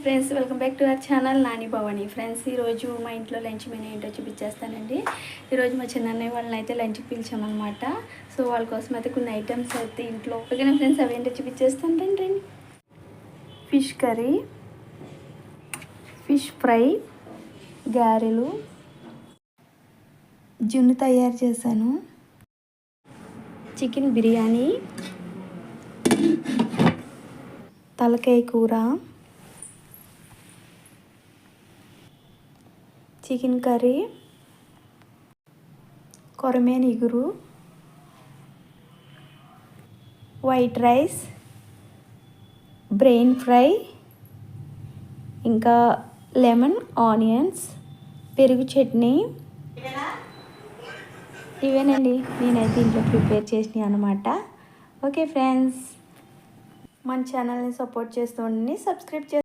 Friends, welcome back to our channel Nani Bhavani. Friends, ఈరోజు మా ఇంట్లో లంచ్ మెనూ ఏంటో చూపించేస్తానండి. ఈరోజు మా చిన్నన్నయ్య వాళ్ళని అయితే లంచ్కి పిలిచామన్నమాట. సో వాళ్ళ కోసం అయితే కొన్ని ఐటమ్స్ అయితే ఇంట్లో ఓకేనా ఫ్రెండ్స్, అవి ఏంటో చూపించేస్తాను రండి. ఫిష్ కర్రీ, ఫిష్ ఫ్రై, గారెలు, జున్ను తయారు చేశాను, చికెన్ బిర్యానీ, తలకాయ కూర, చికెన్ కర్రీ, కొరమేను ఇగురు, వైట్ రైస్, బ్రెయిన్ ఫ్రై, ఇంకా లెమన్ ఆనియన్స్, పెరుగు చట్నీ. ఇవేనండి నేనైతే ఇంట్లో ప్రిపేర్ చేసినాయి అనమాట. ఓకే ఫ్రెండ్స్, మన ఛానల్ని సపోర్ట్ చేస్తూ ఉండండి, సబ్స్క్రైబ్